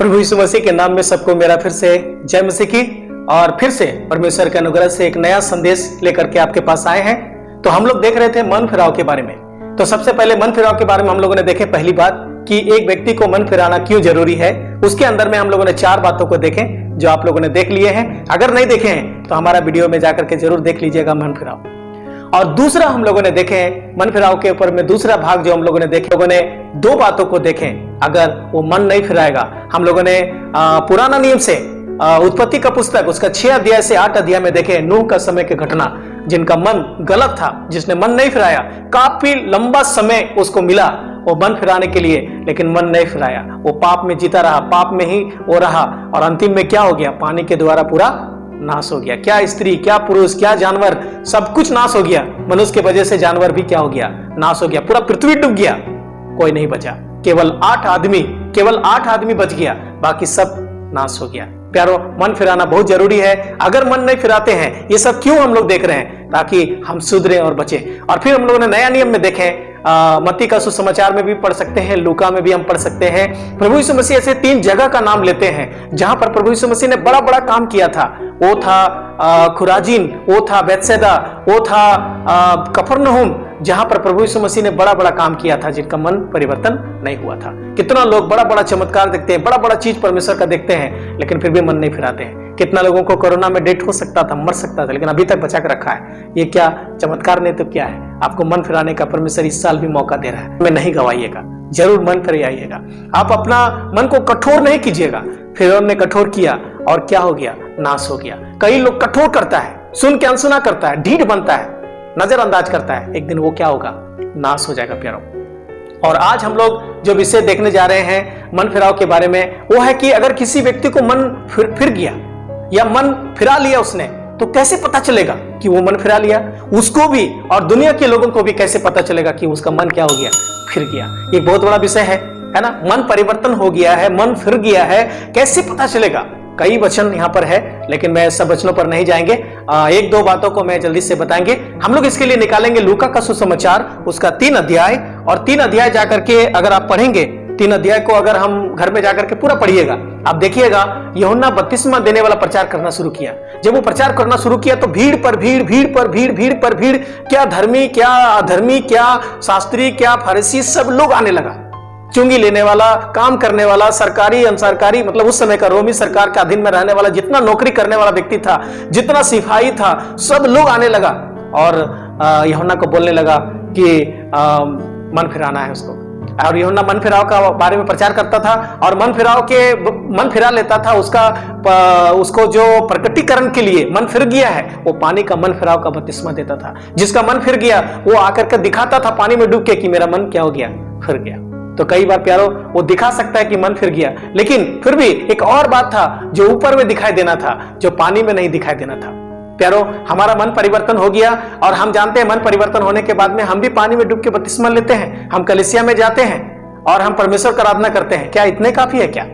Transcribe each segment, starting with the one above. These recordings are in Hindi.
प्रभु यीशु मसीह के नाम में सबको मेरा फिर से जय मसीह की। और फिर से परमेश्वर के अनुग्रह से एक नया संदेश लेकर के आपके पास आए हैं। तो हम लोग देख रहे थे मन फिराव के बारे में। तो सबसे पहले मन फिराव के बारे में हम लोगों ने देखे पहली बात कि एक व्यक्ति को मन फिराना क्यों जरूरी है। उसके अंदर में हम लोगों ने 4 बातों को देखे जो आप लोगों ने देख लिए हैं। अगर नहीं देखे हैं तो हमारा वीडियो में जाकर के जरूर देख लीजिएगा मन फिराव। और दूसरा हम लोगों ने देखे मन फिराव के ऊपर में दूसरा भाग जो हम लोगों ने देखे, लोगों ने 2 बातों को देखे। अगर वो मन नहीं फिराएगा, हम लोगों ने पुराना नियम से उत्पत्ति का पुस्तक उसका 6 अध्याय से 8 अध्याय में देखे नूह का समय की घटना, जिनका मन गलत था, जिसने मन नहीं फिराया। काफी लंबा समय उसको मिला वो मन फिराने के लिए, लेकिन मन नहीं फिराया। वो पाप में जीता रहा, पाप में ही वो रहा और अंतिम में क्या हो गया? पानी के द्वारा पूरा नाश हो गया। क्या स्त्री, क्या पुरुष, क्या जानवर, सब कुछ नाश हो गया। मनुष्य के वजह से जानवर भी क्या हो गया? नाश हो गया। पूरा पृथ्वी डूब गया, कोई नहीं बचा। केवल 8 आदमी बच गया, बाकी सब नाश हो गया। प्यारो, मन फिराना बहुत जरूरी है। अगर मन नहीं फिराते हैं, ये सब क्यों हम लोग देख रहे हैं? ताकि हम सुधरे और बचे। और फिर हम लोगों ने नया नियम में देखे, मत्ती का सुसमाचार में भी पढ़ सकते हैं, लूका में भी हम पढ़ सकते हैं। प्रभु यीशु मसीह ऐसे 3 जगह का नाम लेते हैं जहां पर प्रभु यीशु मसीह ने बड़ा बड़ा काम किया था। वो था खुराजीन, वो था बेतसैदा, वो था कफरनहूम, जहां पर प्रभु यीशु मसीह ने बड़ा बड़ा काम किया था, जिनका मन परिवर्तन नहीं हुआ था। कितना लोग बड़ा बड़ा चमत्कार देखते हैं, बड़ा बड़ा चीज परमेश्वर का देखते हैं, लेकिन फिर भी मन नहीं फिराते हैं। कितना लोगों को कोरोना में डेथ हो सकता था, मर सकता था, लेकिन अभी तक बचा कर रखा है। ये क्या चमत्कार नहीं तो क्या है? आपको मन फिराने का परमेश्वर इस साल भी मौका दे रहा है। मैं नहीं गवाइएगा, जरूर मन फिराइएगा। आप अपना मन को कठोर नहीं कीजिएगा। फिरौन ने कठोर किया और क्या हो गया? नाश हो गया। कई लोग कठोर करता है, सुन के अनसुना करता है, ढीठ बनता है, नजरअंदाज करता है, एक दिन वो क्या होगा? नाश हो जाएगा प्यारों। और आज हम लोग जो विषय देखने जा रहे हैं मन फिराव के बारे में, वो है कि अगर किसी व्यक्ति को मन फिर गया या मन फिरा लिया उसने, तो कैसे पता चलेगा कि वो मन फिरा लिया? उसको भी और दुनिया के लोगों को भी कैसे पता चलेगा कि उसका मन क्या हो गया? फिर गया। ये बहुत बड़ा विषय है ना। मन परिवर्तन हो गया है, मन फिर गया है, कैसे पता चलेगा? कई वचन यहाँ पर है, लेकिन मैं सब वचनों पर नहीं जाएंगे। 1-2 बातों को मैं जल्दी से बताएंगे। हम लोग इसके लिए निकालेंगे लूका का सुसमाचार, उसका 3 अध्याय। और 3 अध्याय जाकर के अगर आप पढ़ेंगे, 3 अध्याय को अगर हम घर में जाकर के पूरा पढ़िएगा, आप देखिएगा यूहन्ना बपतिस्मा देने वाला प्रचार करना शुरू किया। जब वो प्रचार करना शुरू किया तो भीड़ पर भीड़, क्या धर्मी, क्या अधर्मी, क्या शास्त्री, क्या फरीसी, सब लोग आने लगा। चुंगी लेने वाला, काम करने वाला, सरकारी अनसरकारी, मतलब उस समय का रोमी सरकार के अधीन में रहने वाला जितना नौकरी करने वाला व्यक्ति था, जितना सिपाही था, सब लोग आने लगा और यूहन्ना को बोलने लगा कि मन फिराना है उसको। और यूहन्ना मन फिराव का बारे में प्रचार करता था और मन फिरा लेता था। उसको जो प्रकटीकरण के लिए मन फिर गया है, वो पानी का मन फिराव का बपतिस्मा देता था। जिसका मन फिर गया वो आकर के दिखाता था पानी में डूब के कि मेरा मन क्या हो गया? फिर गया। तो कई बार प्यारो वो दिखा सकता है कि मन फिर गया, लेकिन फिर भी एक और बात था जो ऊपर में दिखाई देना था, जो पानी में नहीं दिखाई देना था। प्यारो, हमारा मन परिवर्तन हो गया और हम जानते हैं मन परिवर्तन होने के बाद में हम भी पानी में डूब के बपतिस्मा लेते हैं, हम कलीसिया में जाते हैं और हम परमेश्वर का आराधना करते हैं। क्या इतने काफी है? क्या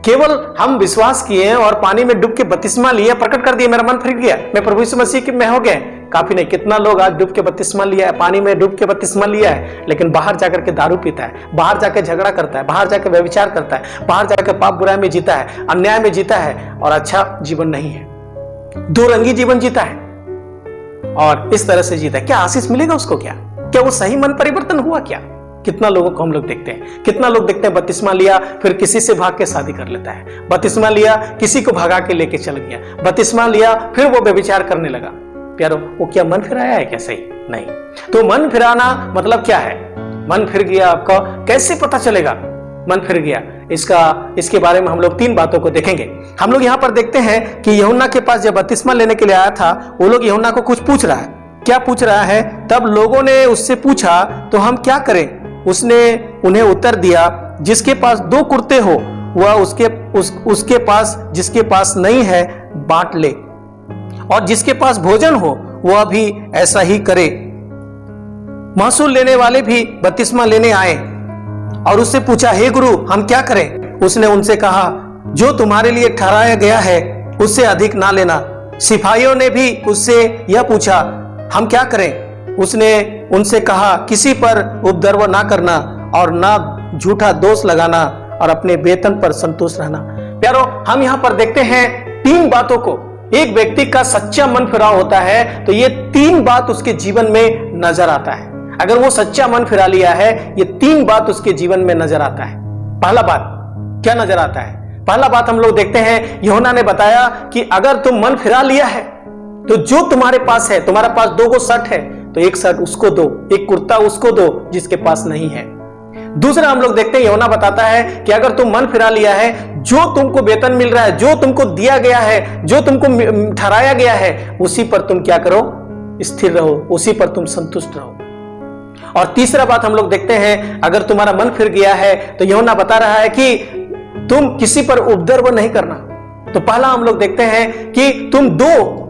केवल हम विश्वास किए और पानी में डूब के बपतिस्मा लिया, प्रकट कर दिया मेरा मन फिर गया, मैं प्रभु यीशु मसीह में हो गए? काफी नहीं। कितना लोग आज डूब के बपतिस्मा लिया है, पानी में डूब के बपतिस्मा लिया है, लेकिन बाहर जाकर के दारू पीता है, बाहर जाकर झगड़ा करता है, बाहर जाकर व्यभिचार करता है, बाहर जाकर पाप बुराई में जीता है, अन्याय में जीता है और अच्छा जीवन नहीं है, 2 रंगी जीवन जीता है और इस तरह से जीता है। क्या आशीष मिलेगा उसको? क्या वो सही मन परिवर्तन हुआ? क्या कितना लोगों को हम लोग देखते हैं, कितना लोग देखते हैं बपतिस्मा लिया फिर किसी से भाग के शादी कर लेता है, बपतिस्मा लिया किसी को भगा के लेके चल गया, बपतिस्मा लिया फिर वो व्यभिचार करने लगा। प्यारो, वो क्या मन फिराया है? क्या सही नहीं। तो मन फिराना मतलब क्या है? मन फिर गया आपको कैसे पता चलेगा मन फिर गया? इसके बारे में हम लोग 3 बातों को देखेंगे। हम लोग यहाँ पर देखते हैं कि यूहन्ना के पास जब बपतिस्मा लेने के लिए आया था, वो लोग यूहन्ना को कुछ पूछ रहा है। क्या पूछ रहा है? तब लोगों ने उससे पूछा, तो हम क्या करें? उसने उन्हें उत्तर दिया, जिसके पास 2 कुर्ते हो वह उसके पास, जिसके पास नहीं है बांट ले, और जिसके पास भोजन हो वह भी ऐसा ही करे। महसूल लेने वाले भी बपतिस्मा लेने आए और उससे पूछा, हे गुरु, हम क्या करें? उसने उनसे कहा, जो तुम्हारे लिए ठहराया गया है उससे अधिक ना लेना। सिपाहियों ने भी उससे यह पूछा, हम क्या करें? उसने उनसे कहा, किसी पर उपद्रव ना करना और ना झूठा दोष लगाना और अपने वेतन पर संतुष्ट रहना। प्यारो, हम यहाँ पर देखते हैं 3 बातों को। एक व्यक्ति का सच्चा मन फिराव होता है तो ये 3 बात उसके जीवन में नजर आता है। अगर वो सच्चा मन फिरा लिया है, ये 3 बात उसके जीवन में नजर आता है। पहला बात क्या नजर आता है? पहला बात हम लोग देखते हैं, यूहन्ना ने बताया कि अगर तुम मन फिरा लिया है तो जो तुम्हारे पास है, तुम्हारे पास 2 शर्ट है तो 1 शर्ट उसको दो, 1 कुर्ता उसको दो जिसके पास नहीं है। दूसरा हम लोग देखते हैं, यूहन्ना बताता है कि अगर तुम मन फिरा लिया है, जो तुमको वेतन मिल रहा है, जो तुमको दिया गया है, जो तुमको ठहराया गया है, उसी पर तुम क्या करो? स्थिर रहो, उसी पर तुम संतुष्ट रहो। और तीसरा बात हम लोग देखते हैं, अगर तुम्हारा मन फिर गया है तो यूहन्ना बता रहा है कि तुम किसी पर उपद्रव नहीं करना। तो पहला हम लोग देखते हैं कि तुम दो,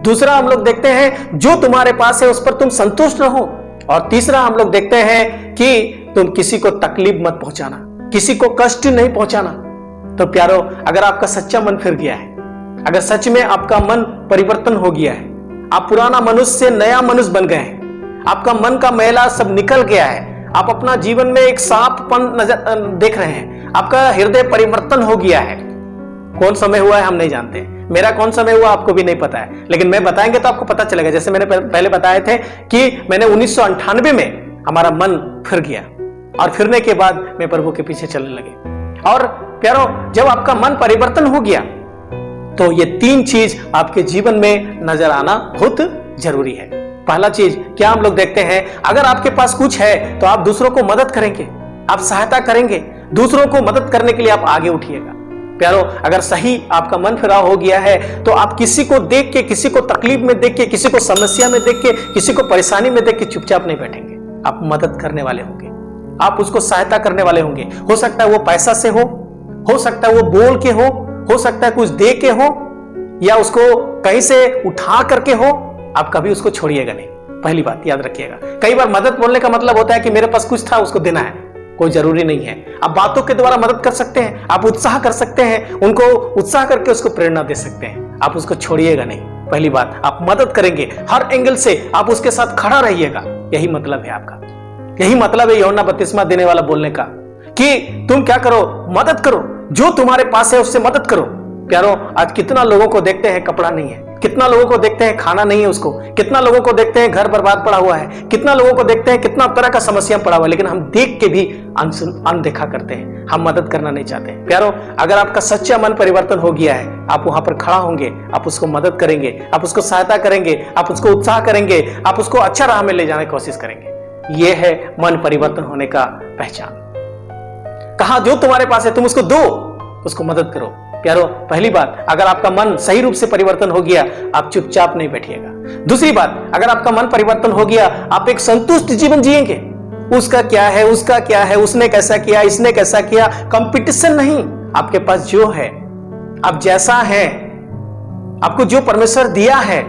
दूसरा हम लोग देखते हैं जो तुम्हारे पास है उस पर तुम संतुष्ट रहो, और तीसरा हम लोग देखते हैं कि तुम किसी को तकलीफ मत पहुंचाना, किसी को कष्ट नहीं पहुंचाना। तो प्यारो, अगर आपका सच्चा मन फिर गया है, अगर सच में आपका मन परिवर्तन हो गया है, आप पुराना मनुष्य से नया मनुष्य बन गए हैं, आपका मन का मैला सब निकल गया है, आप अपना जीवन में एक साफपन नजर देख रहे हैं, आपका हृदय परिवर्तन हो गया है। कौन समय हुआ है हम नहीं जानते, मेरा कौन समय हुआ आपको भी नहीं पता है, लेकिन मैं बताएंगे तो आपको पता चलेगा। जैसे मैंने पहले बताए थे कि मैंने 1998 में हमारा मन फिर गया, और फिरने के बाद मैं प्रभु के पीछे चलने लगे। और प्यारो, जब आपका मन परिवर्तन हो गया तो ये 3 चीज आपके जीवन में नजर आना बहुत जरूरी है। पहला चीज क्या हम लोग देखते हैं, अगर आपके पास कुछ है तो आप दूसरों को मदद करेंगे, आप सहायता करेंगे, दूसरों को मदद करने के लिए आप आगे उठिएगा। प्यारो, अगर सही आपका मन फिराव हो गया है तो आप किसी को देख के, किसी को तकलीफ में देख के, किसी को समस्या में देख के, किसी को परेशानी में देख के चुपचाप नहीं बैठेंगे। आप मदद करने वाले होंगे, आप उसको सहायता करने वाले होंगे। हो सकता है वो पैसा से हो सकता है वो बोल के हो सकता है कुछ दे के हो, या उसको कहीं से उठा करके हो। आप कभी उसको छोड़िएगा नहीं, पहली बात याद रखिएगा। कई बार मदद बोलने का मतलब होता है कि मेरे पास कुछ था उसको देना है, कोई जरूरी नहीं है। आप बातों के द्वारा मदद कर सकते हैं, आप उत्साह कर सकते हैं, उनको उत्साह करके उसको प्रेरणा दे सकते हैं। आप उसको छोड़िएगा नहीं, पहली बात। आप मदद करेंगे, हर एंगल से आप उसके साथ खड़ा रहिएगा। यही मतलब है आपका, यही मतलब है यूहन्ना बपतिस्मा देने वाला बोलने का, कि तुम क्या करो? मदद करो, जो तुम्हारे पास है उससे मदद करो। प्यारो, आज कितना लोगों को देखते हैं कपड़ा नहीं है, कितना लोगों को देखते हैं खाना नहीं है उसको, कितना लोगों को देखते हैं घर बर्बाद पड़ा हुआ है, कितना लोगों को देखते हैं कितना तरह का समस्या पड़ा हुआ है, लेकिन हम देख के भी अनदेखा करते हैं, हम मदद करना नहीं चाहते। प्यारो, अगर आपका सच्चा मन परिवर्तन हो गया है, आप वहां पर खड़ा होंगे, आप उसको मदद करेंगे, आप उसको सहायता करेंगे, आप उसको उत्साह करेंगे, आप उसको अच्छा राह में ले जाने की कोशिश करेंगे। यह है मन परिवर्तन होने का पहचान। कहा जो तुम्हारे पास है तुम उसको दो, उसको मदद करो। प्यारो, पहली बात, अगर आपका मन सही रूप से परिवर्तन हो गया, आप चुपचाप नहीं बैठिएगा। दूसरी बात, अगर आपका मन परिवर्तन हो गया, आप एक संतुष्ट जीवन जिएंगे। उसका क्या है, उसका क्या है, उसने कैसा किया, इसने कैसा किया, कंपटीशन नहीं। आपके पास जो है, आप जैसा है, आपको जो परमेश्वर दिया है,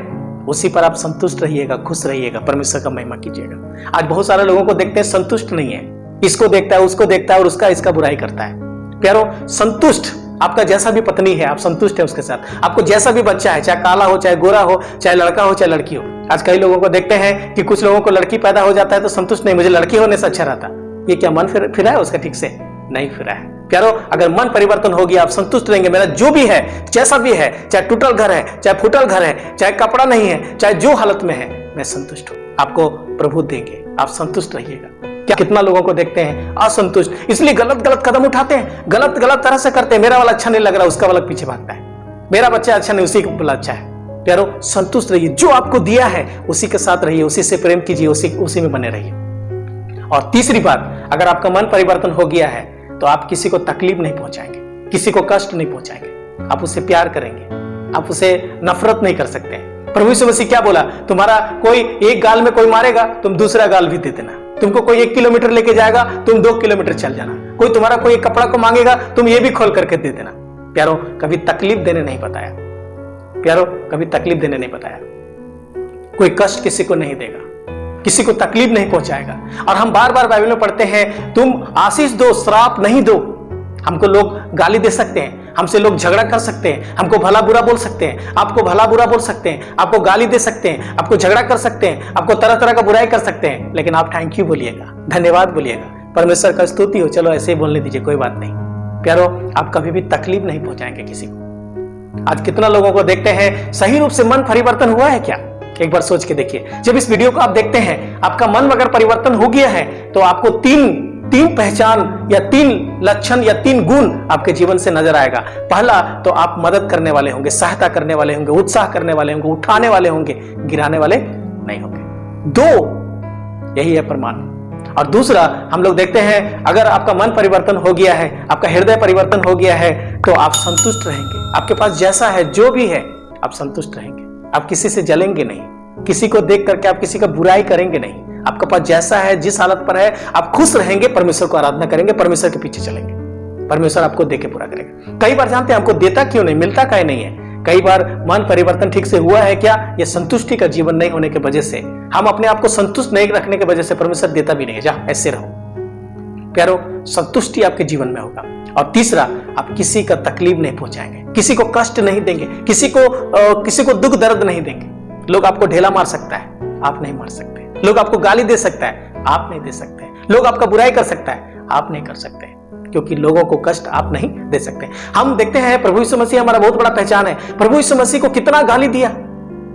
उसी पर आप संतुष्ट रहिएगा, खुश रहिएगा, परमेश्वर का महिमा कीजिएगा। आज बहुत सारे लोगों को देखते हैं संतुष्ट नहीं है, इसको देखता है, उसको देखता है और उसका इसका बुराई करता है। प्यारो, संतुष्ट, आपका जैसा भी पत्नी है आप संतुष्ट है उसके साथ, आपको जैसा भी बच्चा है, चाहे काला हो, चाहे गोरा हो, चाहे लड़का हो, चाहे लड़की हो। आज कई लोगों को देखते हैं कि कुछ लोगों को लड़की पैदा हो जाता है तो संतुष्ट नहीं, मुझे लड़की होने से अच्छा रहता। ये क्या मन फिरा है उसका? ठीक से नहीं फिरा है। प्यारो, अगर मन परिवर्तन हो गया, आप संतुष्ट रहेंगे, मेरा जो भी है, जैसा भी है, चाहे टूटल घर है, चाहे फूटल घर है, चाहे कपड़ा नहीं है, चाहे जो हालत में है, मैं संतुष्ट हूं। आपको प्रभु देंगे, आप संतुष्ट रहिएगा। क्या कितना लोगों को देखते हैं असंतुष्ट, इसलिए गलत गलत कदम उठाते हैं, गलत गलत तरह से करते हैं। मेरा वाला अच्छा नहीं लग रहा, उसका वाला पीछे भागता है, मेरा बच्चा अच्छा नहीं, उसी का वाला अच्छा है। प्यारो, संतुष्ट रहिए, जो आपको दिया है उसी के साथ रहिए, उसी से प्रेम कीजिए, उसी में बने रहिए। और तीसरी बात, अगर आपका मन परिवर्तन हो गया है तो आप किसी को तकलीफ नहीं पहुंचाएंगे, किसी को कष्ट नहीं पहुंचाएंगे, आप उससे प्यार करेंगे, आप उसे नफरत नहीं कर सकते। प्रभु यीशु मसीह क्या बोला? तुम्हारा कोई एक गाल में कोई मारेगा, तुम दूसरा गाल भी दे देना। तुमको कोई 1 किलोमीटर लेके जाएगा, तुम 2 किलोमीटर चल जाना। कोई तुम्हारा कोई एक कपड़ा को मांगेगा, तुम ये भी खोल करके दे देना। प्यारो, कभी तकलीफ देने नहीं बताया। प्यारो, कभी तकलीफ देने नहीं बताया। कोई कष्ट किसी को नहीं देगा, किसी को तकलीफ नहीं पहुंचाएगा। और हम बार बार बाइबल में पढ़ते हैं, तुम आशीष दो, श्राप नहीं दो। हमको लोग गाली दे सकते हैं, हमसे लोग झगड़ा कर सकते हैं, हमको भला बुरा बोल सकते हैं, आपको भला बुरा बोल सकते हैं, आपको गाली दे सकते हैं, आपको झगड़ा कर सकते हैं, आपको तरह तरह का बुराई कर सकते हैं, लेकिन आप थैंक यू बोलिएगा, धन्यवाद बोलिएगा, परमेश्वर का स्तुति हो। चलो ऐसे ही बोलने दीजिए, कोई बात नहीं। प्यारो, आप कभी भी तकलीफ नहीं पहुंचाएंगे किसी को। आज कितना लोगों को देखते हैं सही रूप से मन परिवर्तन हुआ है क्या? एक बार सोच के देखिए। जब इस वीडियो को आप देखते हैं, आपका मन अगर परिवर्तन हो गया है तो आपको तीन पहचान या 3 लक्षण या 3 गुण आपके जीवन से नजर आएगा। पहला तो आप मदद करने वाले होंगे, सहायता करने वाले होंगे, उत्साह करने वाले होंगे, उठाने वाले होंगे, गिराने वाले नहीं होंगे। 2, यही है प्रमाण। और दूसरा, हम लोग देखते हैं अगर आपका मन परिवर्तन हो गया है, आपका हृदय परिवर्तन हो गया है, तो आप संतुष्ट रहेंगे। आपके पास जैसा है, जो भी है, आप संतुष्ट रहेंगे। आप किसी से जलेंगे नहीं, किसी को देख करके आप किसी का बुराई करेंगे नहीं। आपके पास जैसा है, जिस हालत पर है, आप खुश रहेंगे, परमेश्वर को आराधना करेंगे, परमेश्वर के पीछे चलेंगे, परमेश्वर आपको देके पूरा करेगा। कई बार जानते हैं हमको देता क्यों नहीं, मिलता काहे नहीं है? कई बार मन परिवर्तन ठीक से हुआ है क्या? ये संतुष्टि का जीवन नहीं होने की वजह से, हम अपने आप को संतुष्ट नहीं रखने की वजह से परमेश्वर देता भी नहीं है। जा ऐसे रहो। प्यारो, संतुष्टि आपके जीवन में होगा। और तीसरा, आप किसी का तकलीफ नहीं पहुंचाएंगे, किसी को कष्ट नहीं देंगे, किसी को दुख दर्द नहीं देंगे। लोग आपको ढेला मार सकता है, आप नहीं मार सकते। लोग आपको गाली दे सकता है, आप नहीं दे सकते। लोग आपका बुराई कर सकता है, आप नहीं कर सकते, क्योंकि लोगों को कष्ट आप नहीं दे सकते। हम देखते हैं प्रभु यीशु मसीह हमारा बहुत बड़ा पहचान है। प्रभु यीशु मसीह को कितना गाली दिया,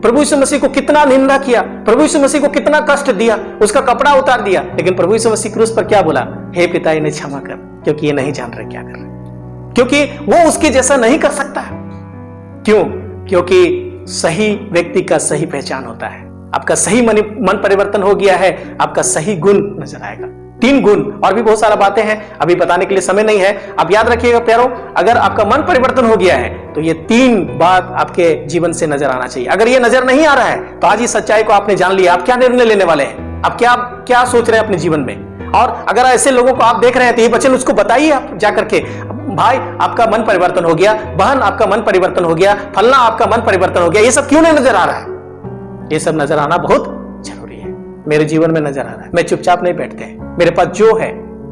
प्रभु यीशु मसीह को कितना निंदा किया, प्रभु यीशु मसीह को कितना कष्ट दिया, उसका कपड़ा उतार दिया, लेकिन प्रभु यीशु मसीह क्रूस पर क्या बोला? हे पिता, इन्हें क्षमा कर, क्योंकि ये नहीं जान रहे क्या कर रहे। क्योंकि वो उसके जैसा नहीं कर सकता। क्यों? क्योंकि सही व्यक्ति का सही पहचान होता है। आपका सही मन परिवर्तन हो गया है, आपका सही गुण नजर आएगा। 3 गुण, और भी बहुत सारा बातें हैं, अभी बताने के लिए समय नहीं है। आप याद रखिएगा प्यारो, अगर आपका मन परिवर्तन हो गया है तो ये 3 बात आपके जीवन से नजर आना चाहिए। अगर ये नजर नहीं आ रहा है तो आज इस सच्चाई को आपने जान लिया। आप क्या निर्णय लेने वाले हैं, आप क्या सोच रहे हैं अपने जीवन में। और अगर ऐसे लोगों को आप देख रहे हैं तो ये वचन उसको बताइए आप जाकर के, भाई आपका मन परिवर्तन हो गया, बहन आपका मन परिवर्तन हो गया, फलना आपका मन परिवर्तन हो गया। ये सब क्यों नहीं नजर आ रहा है? ये सब नजर आना बहुत जरूरी है। मेरे जीवन में नजर आ रहा है, मैं चुपचाप नहीं बैठते हैं। मेरे पास जो है,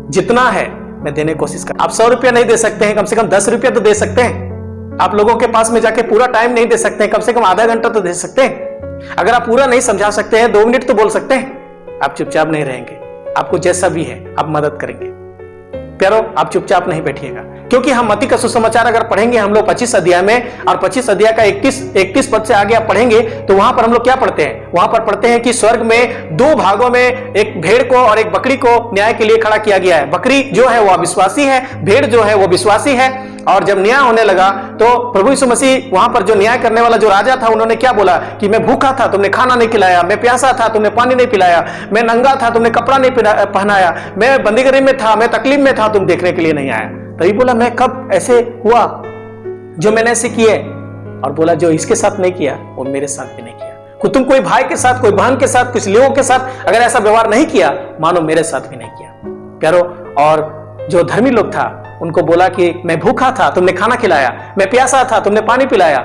जितना है, मैं देने की कोशिश कर। आप 100 रुपया नहीं दे सकते हैं, कम से कम 10 रुपया तो दे सकते हैं। आप लोगों के पास में जाके पूरा टाइम नहीं दे सकते हैं, कम से कम आधा घंटा तो दे सकते हैं। अगर आप पूरा नहीं समझा सकते हैं, 2 मिनट तो बोल सकते हैं। आप चुपचाप नहीं रहेंगे, आपको जैसा भी है आप मदद करेंगे। प्यारो, आप चुपचाप नहीं बैठिएगा, क्योंकि हम मत्ती का सुसमाचार अगर पढ़ेंगे हम लोग 25 अध्याय में, और 25 अध्याय का 31 पद से आगे आप पढ़ेंगे तो वहां पर हम लोग क्या पढ़ते हैं? वहां पर पढ़ते हैं कि स्वर्ग में 2 भागों में एक भेड़ को और एक बकरी को न्याय के लिए खड़ा किया गया है। बकरी जो है वो अविश्वासी है, भेड़ जो है वो विश्वासी है। और जब न्याय होने लगा तो प्रभु यीशु मसीह वहां पर जो न्याय करने वाला जो राजा था, उन्होंने क्या बोला कि मैं भूखा था, तुमने खाना नहीं खिलाया, मैं प्यासा था, तुमने पानी नहीं पिलाया, मैं नंगा था, तुमने कपड़ा नहीं पहनाया, मैं बंदीगृह में था, मैं तकलीफ में था, तुम देखने के लिए नहीं आया। तभी बोला मैं कब ऐसे हुआ जो मैंने ऐसे किए? और बोला जो इसके साथ नहीं किया वो मेरे साथ भी नहीं किया। तुम कोई भाई के साथ, कोई बहन के साथ, कुछ लोगों के साथ अगर ऐसा व्यवहार नहीं किया, मानो मेरे साथ भी नहीं किया। प्यारो, और जो धर्मी लोग था उनको बोला कि मैं भूखा था, तुमने खाना खिलाया, मैं प्यासा था, तुमने पानी पिलाया,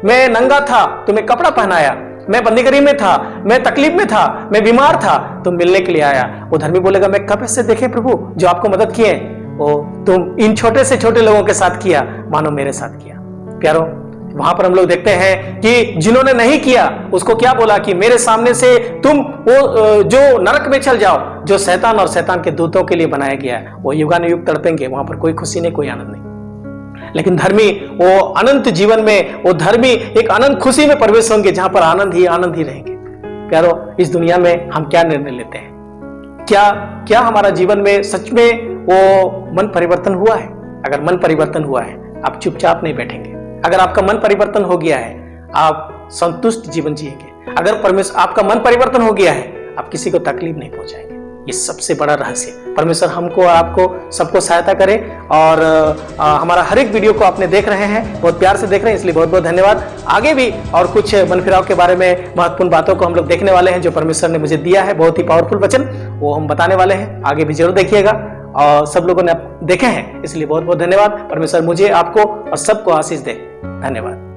मैं नंगा था, तुमने कपड़ा पहनाया, मैं बंदीगृह में था, मैं तकलीफ में था, मैं बीमार था, तुम मिलने के लिए आया। वो धर्मी बोलेगा मैं कब ऐसे देखे प्रभु जो आपको मदद किए? वो तुम इन छोटे से छोटे लोगों के साथ किया, मानो मेरे साथ किया। प्यारो, वहां पर हम लोग देखते हैं कि जिन्होंने नहीं किया उसको क्या बोला कि मेरे सामने से तुम वो जो नरक में चल जाओ, जो शैतान और शैतान के दूतों के लिए बनाया गया है। वो युगानुयुग तड़पेंगे, वहां पर कोई खुशी नहीं, कोई आनंद नहीं। लेकिन धर्मी वो अनंत जीवन में, वो धर्मी एक अनंत खुशी में प्रवेश होंगे, जहां पर आनंद ही रहेंगे। प्यारो, इस दुनिया में हम क्या निर्णय लेते हैं? क्या हमारा जीवन में सच में वो मन परिवर्तन हुआ है? अगर मन परिवर्तन हुआ है, आप चुपचाप नहीं बैठेंगे। अगर आपका मन परिवर्तन हो गया है, आप संतुष्ट जीवन जिएंगे। अगर परमेश्वर आपका मन परिवर्तन हो गया है, आप किसी को तकलीफ नहीं पहुंचाएंगे। ये सबसे बड़ा रहस्य। परमेश्वर हमको, आपको, सबको सहायता करे। और हमारा हर एक वीडियो को आपने देख रहे हैं, बहुत प्यार से देख रहे हैं, इसलिए बहुत बहुत धन्यवाद। आगे भी और कुछ मन फिराव के बारे में महत्वपूर्ण बातों को हम लोग देखने वाले हैं, जो परमेश्वर ने मुझे दिया है, बहुत ही पावरफुल वचन, वो हम बताने वाले हैं। आगे भी जरूर देखिएगा। और सब लोगों ने देखे हैं, इसलिए बहुत बहुत धन्यवाद। परमेश्वर मुझे, आपको और सबको आशीष दे। धन्यवाद।